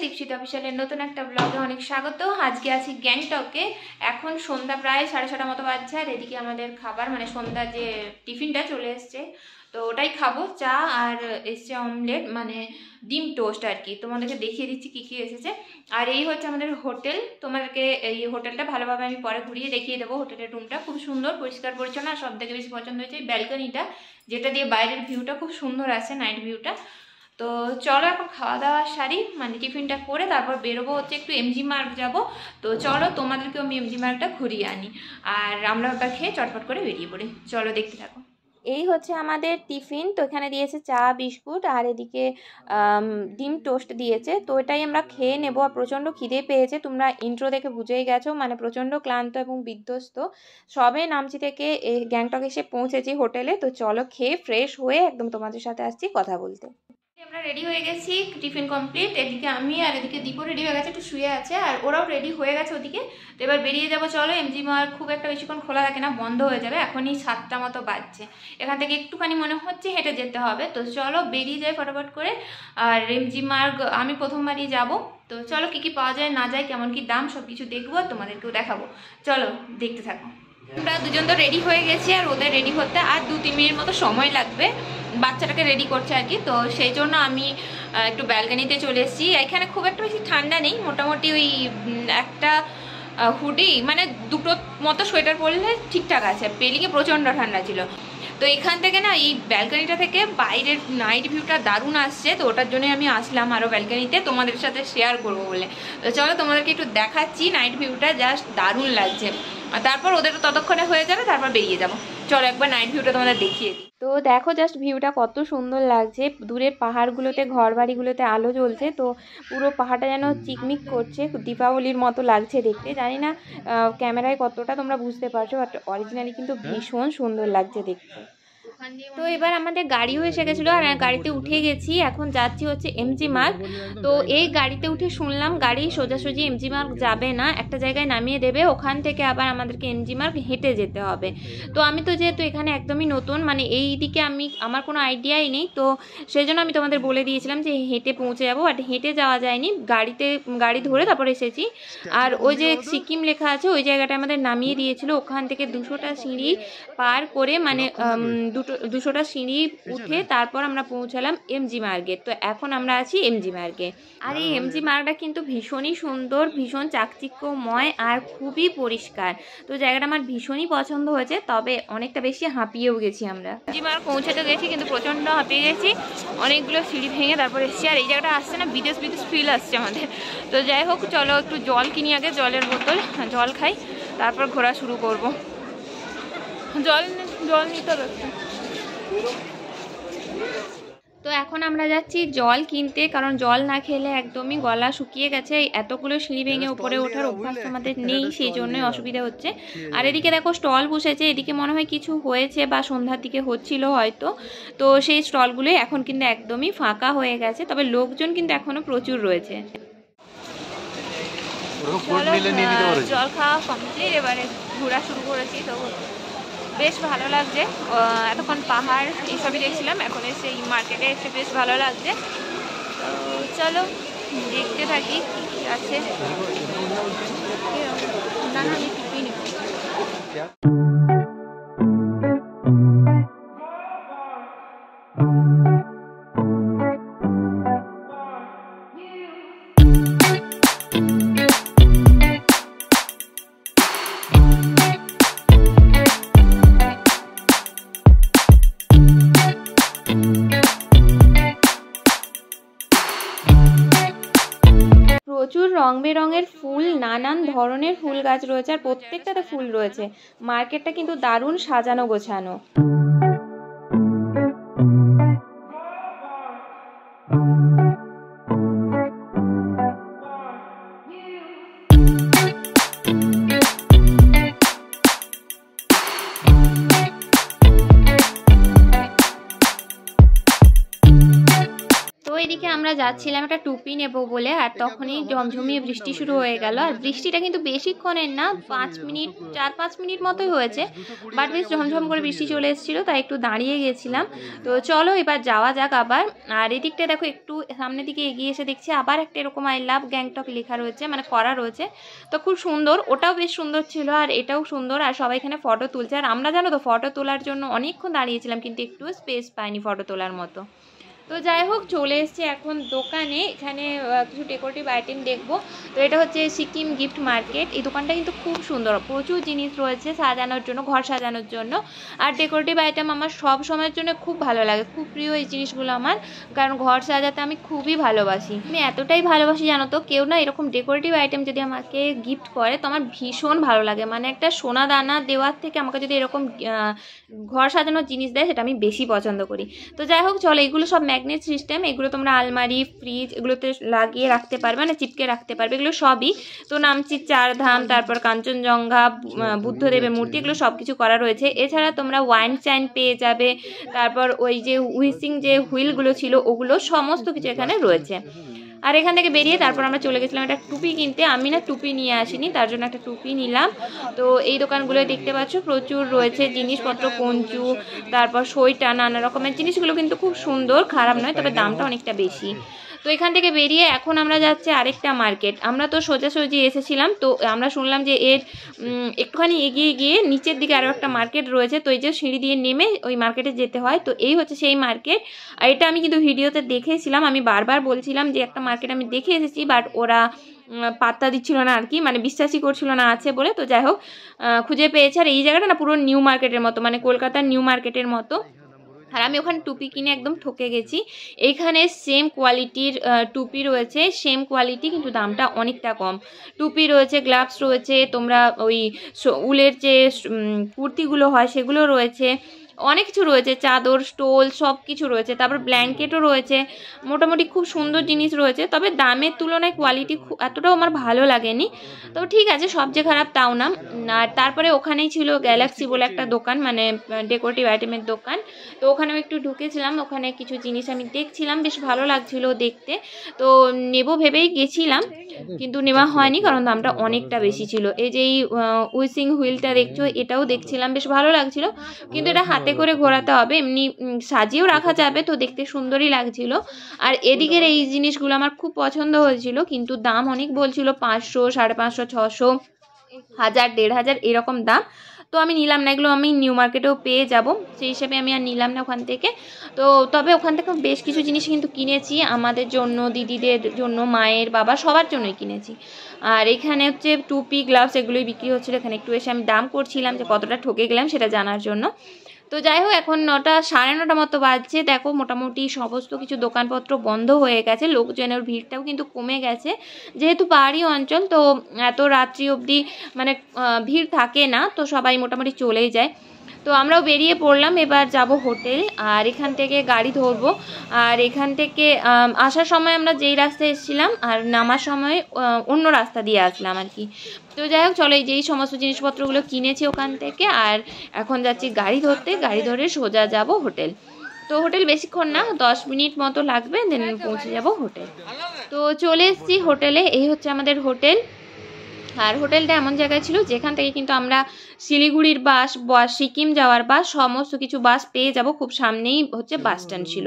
দীপশিতা অফিসিয়ালের নতুন একটা ব্লগে অনেক স্বাগত। আজকে আছি গ্যাংটকে। এখন সন্ধ্যা প্রায় 6:30 মতো বাজছে, আর এদিকে আমাদের খাবার মানে সন্ধ্যার যে টিফিনটা চলে এসছে, তো ওটাই খাবো। চা আর এসছে অমলেট মানে ডিম টোস্ট আর কি। তোমাদেরকে দেখিয়ে দিচ্ছি কী কী এসেছে। আর এই হচ্ছে আমাদের হোটেল। তোমাদেরকে এই হোটেলটা ভালোভাবে আমি পরে ঘুরিয়ে দেখিয়ে দেবো। হোটেলের রুমটা খুব সুন্দর, পরিষ্কার পরিচ্ছন্ন। আর সব থেকে বেশি পছন্দ হয়েছে এই ব্যালকনিটা, যেটা দিয়ে বাইরের ভিউটা খুব সুন্দর আসে, নাইট ভিউটা। তো চলো এখন খাওয়া দাওয়া সারি, মানে টিফিনটা করে তারপর বেরোবো হচ্ছে একটু এমজি মার্গ যাবো। তো চলো তোমাদেরকেও আমি এমজি মার্গটা ঘুরিয়ে আনি, আর আমরা ওটা খেয়ে চটপট করে বেরিয়ে পড়ি। চলো দেখতে থাকো। এই হচ্ছে আমাদের টিফিন। তো এখানে দিয়েছে চা বিস্কুট আর এদিকে ডিম টোস্ট দিয়েছে। তো এটাই আমরা খেয়ে নেবো। আর প্রচণ্ড খিদে পেয়েছে, তোমরা ইন্ট্রো দেখে বুঝেই গেছো, মানে প্রচণ্ড ক্লান্ত এবং বিধ্বস্ত। সবে নামচি থেকে এই গ্যাংটক এসে পৌঁছেছি হোটেলে। তো চলো খেয়ে ফ্রেশ হয়ে একদম তোমাদের সাথে আসছি কথা বলতে। আমরা রেডি হয়ে গেছি, টিফিন কমপ্লিট। এদিকে আমি আর এদিকে দীপও রেডি হয়ে গেছে, একটু শুয়ে আছে, আর ওরাও রেডি হয়ে গেছে ওদিকে। তো এবার বেরিয়ে যাবো। চলো, এমজি মার্গ খুব একটা বেশিক্ষণ খোলা থাকে না, বন্ধ হয়ে যাবে। এখনই 7টা মতো বাজছে। এখান থেকে একটুখানি মনে হচ্ছে হেঁটে যেতে হবে। তো চলো বেরিয়ে যাই ফটাফট করে। আর এমজি মার্গ আমি প্রথমবারই যাব। তো চলো কী কী পাওয়া যায় না যায়, কেমন কি দাম, সব কিছু দেখবো, তোমাদেরকেও দেখাবো। চলো দেখতে থাকো। আমরা দুজন তো রেডি হয়ে গেছি, আর ওদের রেডি হতে আর 2-3 মিনিট মতো সময় লাগবে। বাচ্চাটাকে রেডি করছে আর কি। তো সেই জন্য আমি একটু ব্যালকনিতে চলে এসেছি। এখানে খুব একটা বেশি ঠান্ডা নেই, মোটামুটি ওই একটা হুডি মানে দুটো মতো সোয়েটার পরলে ঠিকঠাক আছে। পেলিংয়ে প্রচণ্ড ঠান্ডা ছিল। তো এখান থেকে না, এই ব্যালকনিটা থেকে বাইরের নাইট ভিউটা দারুণ আসছে। তো ওটার জন্যই আমি আসলাম আরও ব্যালকনিতে তোমাদের সাথে শেয়ার করবো বলে। তো চলো তোমাদেরকে একটু দেখাচ্ছি নাইট ভিউটা, জাস্ট দারুণ লাগছে। আর তারপর ওদের ততক্ষণে হয়ে যাবে, তারপর বেরিয়ে যাবো। চলো একবার নাইট ভিউটা তোমাদের দেখিয়ে দিই। তো দেখো জাস্ট ভিউটা কত সুন্দর লাগছে। দূরের পাহাড়গুলোতে, ঘর বাড়িগুলোতে আলো জ্বলছে। তো পুরো পাহাড়টা যেন চিকমিক করছে, দীপাবলির মতো লাগছে দেখতে। জানি না ক্যামেরায় কতটা তোমরা বুঝতে পারছো, বাট অরিজিনালি কিন্তু ভীষণ সুন্দর লাগছে দেখতে। তো এবার আমাদের গাড়িও এসে গেছিলো, আর গাড়িতে উঠে গেছি। এখন যাচ্ছি হচ্ছে এমজি মার্গ। তো এই গাড়িতে উঠে শুনলাম গাড়ি সোজাসুজি এমজি মার্গ যাবে না, একটা জায়গায় নামিয়ে দেবে, ওখান থেকে আবার আমাদেরকে এমজি মার্গ হেঁটে যেতে হবে। তো আমি তো যেহেতু এখানে একদমই নতুন, মানে এই দিকে আমার কোনো আইডিয়াই নেই, তো সেই জন্য আমি তোমাদের বলে দিয়েছিলাম যে হেঁটে পৌঁছে যাবো। বাট হেঁটে যাওয়া যায়নি, গাড়ি ধরে তারপর এসেছি। আর ওই যে সিকিম লেখা আছে ওই জায়গাটা আমাদের নামিয়ে দিয়েছিল। ওখান থেকে 200টা সিঁড়ি পার করে, মানে 200টা সিঁড়ি উঠে তারপর আমরা পৌঁছালাম এমজি মার্গে। তো এখন আমরা আছি এমজি মার্গে। আর এই এমজি মার্গটা কিন্তু ভীষণই সুন্দর, ভীষণ চাকচিক্যময় আর খুবই পরিষ্কার। তো জায়গাটা আমার ভীষণই পছন্দ হয়েছে, তবে অনেকটা বেশি হাঁপিয়েও গেছি আমরা। এমজি মার্গ পৌঁছাতে গেছি কিন্তু প্রচণ্ড হাঁপিয়ে গেছি, অনেকগুলো সিঁড়ি ভেঙে তারপর এসেছি। আর এই জায়গাটা আসছে না, বিদেশ ফিল আসছে আমাদের। তো যাই হোক, চলো একটু জল কিনি আগে, জলের বোতল, জল খাই, তারপর ঘোরা শুরু করবো। জল নিতে হবে। তো এখন আমরা যাচ্ছি জল কিনতে, কারণ জল না খেলে একদমই গলা শুকিয়ে গেছে। এতগুলো সিঁড়ি ভেঙে উপরে ওঠার অভ্যাস আমাদের নেই, সেই জন্যই অসুবিধা হচ্ছে। আর এদিকে দেখো স্টল বসেছে, এদিকে মনে হয় কিছু হয়েছে বা সন্ধ্যার দিকে হচ্ছিল হয়তো। তো সেই স্টলগুলোই এখন কিন্তু একদমই ফাঁকা হয়ে গেছে, তবে লোকজন কিন্তু এখনো প্রচুর রয়েছে। জল খাওয়া কমপ্লিট, এবারে ঘোরা শুরু করেছি। তো বেশ ভালো লাগছে। এতক্ষণ পাহাড় এইসবই দেখছিলাম, এখন এসে এই মার্কেটে এসে বেশ ভালো লাগছে। তো চলো দেখতে থাকি কি আছে। না আমি টিপি নিব। প্রচুর রং বেরঙের ফুল, নানান ধরনের ফুল গাছ রয়েছে, আর প্রত্যেকটাতে ফুল রয়েছে। মার্কেটটা কিন্তু দারুণ সাজানো গোছানো। আমরা যাচ্ছিলাম একটা টুপি নেবো বলে, আর তখনই ঝমঝমিয়ে বৃষ্টি শুরু হয়ে গেল। আর বৃষ্টিটা কিন্তু বেশিক্ষণের না, 4-5 মিনিট মতোই হয়েছে, বাট বেশ ঝমঝম করে বৃষ্টি চলে এসেছিলো, তাই একটু দাঁড়িয়ে গেছিলাম। তো চলো এবার যাওয়া যাক আবার। আর এদিকটা দেখো, একটু সামনের দিকে এগিয়ে এসে দেখছি আবার একটা এরকম আই লাভ গ্যাংটক লেখা রয়েছে, মানে করা রয়েছে। তো খুব সুন্দর, ওটাও বেশ সুন্দর ছিল আর এটাও সুন্দর। আর সবাই এখানে ফটো তুলছে, আর আমরা জানো তো ফটো তোলার জন্য অনেকক্ষণ দাঁড়িয়েছিলাম, কিন্তু একটু স্পেস পাইনি ফটো তোলার মতো। তো যাই হোক, চলে এসছে এখন দোকানে। এখানে কিছু ডেকোরেটিভ আইটেম দেখবো। তো এটা হচ্ছে সিকিম গিফট মার্কেট। এই দোকানটা কিন্তু খুব সুন্দর, প্রচুর জিনিস রয়েছে সাজানোর জন্য, ঘর সাজানোর জন্য। আর ডেকোরেটিভ আইটেম আমার সব সময়ের জন্য খুব ভালো লাগে, খুব প্রিয় এই জিনিসগুলো আমার, কারণ ঘর সাজাতে আমি খুবই ভালোবাসি। আমি এতটাই ভালোবাসি জানো তো, কেউ না এরকম ডেকোরেটিভ আইটেম যদি আমাকে গিফট করে তো আমার ভীষণ ভালো লাগে। মানে একটা সোনা দানা দেওয়ার থেকে আমাকে যদি এরকম ঘর সাজানোর জিনিস দেয়, সেটা আমি বেশি পছন্দ করি। তো যাই হোক চলো, এগুলো সব ম্যাগনেট সিস্টেম, এগুলো তোমরা আলমারি, ফ্রিজ এগুলোতে লাগিয়ে রাখতে পারবে, মানে চিপকে রাখতে পারবে। এগুলো সবই তো নামচির 4 ধাম, তারপর কাঞ্চনজঙ্ঘা, বুদ্ধদেবের মূর্তি, এগুলো সব কিছু করা রয়েছে। এছাড়া তোমরা ওয়াইন চাইন পেয়ে যাবে, তারপর ওই যে হুইসিং যে হুইলগুলো ছিল ওগুলো সমস্ত কিছু এখানে রয়েছে। আর এখান থেকে বেরিয়ে তারপর আমরা চলে গেছিলাম একটা টুপি কিনতে। আমি না টুপি নিয়ে আসিনি, তার জন্য একটা টুপি নিলাম। তো এই দোকানগুলো দেখতে পাচ্ছ প্রচুর রয়েছে জিনিসপত্র, কঞ্চু, তারপর সোয়েটার, নানা রকমের জিনিসগুলো কিন্তু খুব সুন্দর, খারাপ নয়, তবে দামটা অনেকটা বেশি। তো এখান থেকে বেরিয়ে এখন আমরা যাচ্ছি আরেকটা মার্কেট। আমরা তো সোজাসুজি এসেছিলাম, তো আমরা শুনলাম যে এর একটুখানি এগিয়ে গিয়ে নিচের দিকে আরও একটা মার্কেট রয়েছে। তো এই যে সিঁড়ি দিয়ে নেমে ওই মার্কেটে যেতে হয়। তো এই হচ্ছে সেই মার্কেট। আর এটা আমি কিন্তু ভিডিওতে দেখেছিলাম, আমি বারবার বলছিলাম যে একটা মার্কেট আমি দেখে এসেছি, বাট ওরা পাত্তা দিচ্ছিল না আর কি, মানে বিশ্বাসই করছিল না আছে বলে। তো যাই হোক খুঁজে পেয়েছে। আর এই জায়গাটা না পুরো নিউ মার্কেটের মতো, মানে কলকাতার নিউ মার্কেটের মতো। আর আমি ওখানে টুপি কিনে একদম ঠকে গেছি। এইখানে সেম কোয়ালিটির টুপি রয়েছে, সেম কোয়ালিটি, কিন্তু দামটা অনেকটা কম। টুপি রয়েছে, গ্লাভস রয়েছে, তোমরা ওই উলের যে কুর্তিগুলো হয় সেগুলো রয়েছে, অনেক কিছু রয়েছে, চাদর, স্টোল সব কিছু রয়েছে, তারপর ব্ল্যাঙ্কেটও রয়েছে। মোটামুটি খুব সুন্দর জিনিস রয়েছে, তবে দামের তুলনায় কোয়ালিটি এতটাও আমার ভালো লাগেনি। তো ঠিক আছে, সব যে খারাপ তাও না। আর তারপরে ওখানেই ছিল গ্যালাক্সি বলে একটা দোকান, মানে ডেকোরেটিভ আইটেমের দোকান। তো ওখানেও একটু ঢুকেছিলাম, ওখানে কিছু জিনিস আমি দেখছিলাম, বেশ ভালো লাগছিল দেখতে। তো নেব ভেবেই গেছিলাম, কিন্তু নেওয়া হয়নি, কারণ দামটা অনেকটা বেশি ছিল। এই যে এই উইসিং হুইলটা দেখছো, এটাও দেখছিলাম, বেশ ভালো লাগছিল, কিন্তু এটা হাতে করে ঘোরাতে হবে, এমনি সাজিয়েও রাখা যাবে, তো দেখতে সুন্দরই লাগছিল। আর এদিকের এই জিনিসগুলো আমার খুব পছন্দ হয়েছিল, কিন্তু দাম অনেক বলছিল, 500, 550, 600, 1000, 1500 এরকম দাম। তো আমি নিলাম না, এগুলো আমি নিউ মার্কেটেও পেয়ে যাব, সেই হিসেবে আমি আর নিলাম না ওখান থেকে। তো তবে ওখান থেকে বেশ কিছু জিনিস কিন্তু কিনেছি, আমাদের জন্য, দিদিদের জন্য, মায়ের, বাবা, সবার জন্যই কিনেছি। আর এখানে হচ্ছে টুপি, গ্লাভস এগুলোই বিক্রি হচ্ছিলো। এখানে একটু এসে আমি দাম করছিলাম যে কতটা ঠকে গেলাম সেটা জানার জন্য। তো যাই হোক, এখন 9টা, 9:30 মতো বাজছে। দেখো মোটামুটি সমস্ত কিছু দোকানপত্র বন্ধ হয়ে গেছে, লোকজনের ভিড়টাও কিন্তু কমে গেছে, যেহেতু পাহাড়ি অঞ্চল, তো এত রাত্রি অবধি মানে ভিড় থাকে না, তো সবাই মোটামুটি চলেই যায়। তো আমরাও বেরিয়ে পড়লাম, এবার যাব হোটেল, আর এখান থেকে গাড়ি ধরবো। আর এখান থেকে আসার সময় আমরা যেই রাস্তায় এসেছিলাম, আর নামার সময় অন্য রাস্তা দিয়ে আসলাম আর কি। তো যাই হোক চলো, এই যেই সমস্ত জিনিসপত্রগুলো কিনেছি ওখান থেকে, আর এখন যাচ্ছি গাড়ি ধরতে, গাড়ি ধরে সোজা যাব হোটেল। তো হোটেল বেশিক্ষণ না, 10 মিনিট মতো লাগবে, দেন পৌঁছে যাব হোটেল। তো চলে এসেছি হোটেলে, এই হচ্ছে আমাদের হোটেল। আর হোটেলটা এমন জায়গায় ছিল যেখান থেকে কিন্তু আমরা শিলিগুড়ির বাস বা সিকিম যাওয়ার বাস, সমস্ত কিছু বাস পেয়ে যাব, খুব সামনেই হচ্ছে বাস স্ট্যান্ড ছিল।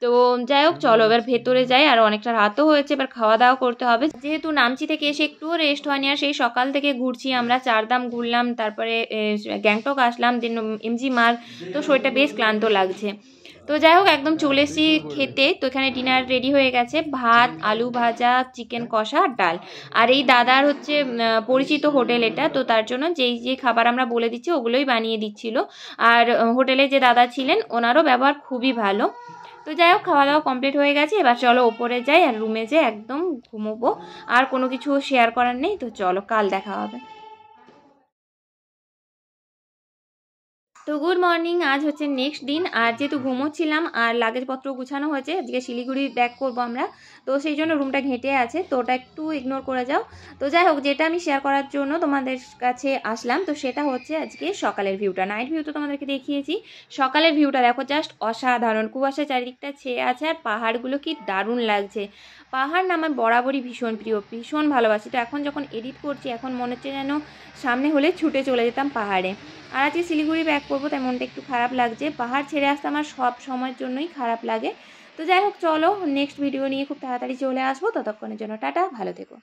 তো যাই হোক চলো এবার ভেতরে যাই, আর অনেকটা রাতও হয়েছে, এবার খাওয়া দাওয়া করতে হবে, যেহেতু নামচি থেকে এসে একটুও রেস্ট হয়নি। আর সেই সকাল থেকে ঘুরছি আমরা, 4 ধাম ঘুরলাম, তারপরে গ্যাংটক আসলাম, দেন এমজি মার্গ, তো শরীরটা বেশ ক্লান্ত লাগছে। তো যাই হোক একদম চলে এসেছি খেতে। তো এখানে ডিনার রেডি হয়ে গেছে, ভাত, আলু ভাজা, চিকেন কষা, ডাল। আর এই দাদার হচ্ছে পরিচিত হোটেল এটা, তো তার জন্য যেই যে খাবার আমরা বলে দিচ্ছি ওগুলোই বানিয়ে দিচ্ছিল। আর হোটেলে যে দাদা ছিলেন ওনারও ব্যবহার খুবই ভালো। তো যাই হোক খাওয়া দাওয়া কমপ্লিট হয়ে গেছে, এবার চলো ওপরে যাই আর রুমে যাই একদম ঘুমোবো, আর কোনো কিছু শেয়ার করার নেই। তো চলো কাল দেখা হবে। তো গুড মর্নিং, আজ হচ্ছে নেক্সট দিন। আর যেহেতু ঘুমোচ্ছিলাম আর লাগেজপত্র গুছানো হয়েছে, আজকে শিলিগুড়ি ব্যাক করবো আমরা, তো সেই জন্য রুমটা ঘেঁটে আছে, তো ওটা একটু ইগনোর করে যাও। তো যাই হোক, যেটা আমি শেয়ার করার জন্য তোমাদের কাছে আসলাম, তো সেটা হচ্ছে আজকে সকালের ভিউটা। নাইট ভিউ তো তোমাদেরকে দেখিয়েছি, সকালের ভিউটা দেখো, জাস্ট অসাধারণ। কুয়াশা চারিদিকটা ছেয়ে আছে আর পাহাড়গুলো কি দারুণ লাগছে। পাহাড় না আমার বরাবরই ভীষণ প্রিয়, ভীষণ ভালোবাসি। তো এখন যখন এডিট করছি, এখন মনে হচ্ছে যেন সামনে হলে ছুটে চলে যেতাম পাহাড়ে। আর আজকে শিলিগুড়ি ব্যাক করবো, তাই মনটা একটু খারাপ লাগছে। পাহাড় ছেড়ে আসতে আমার সব সময়ের জন্যই খারাপ লাগে। তো যাই হোক, চলো নেক্সট ভিডিও নিয়ে খুব তাড়াতাড়ি চলে আসবো। ততক্ষণের জন্য টাটা, ভালো থেকো।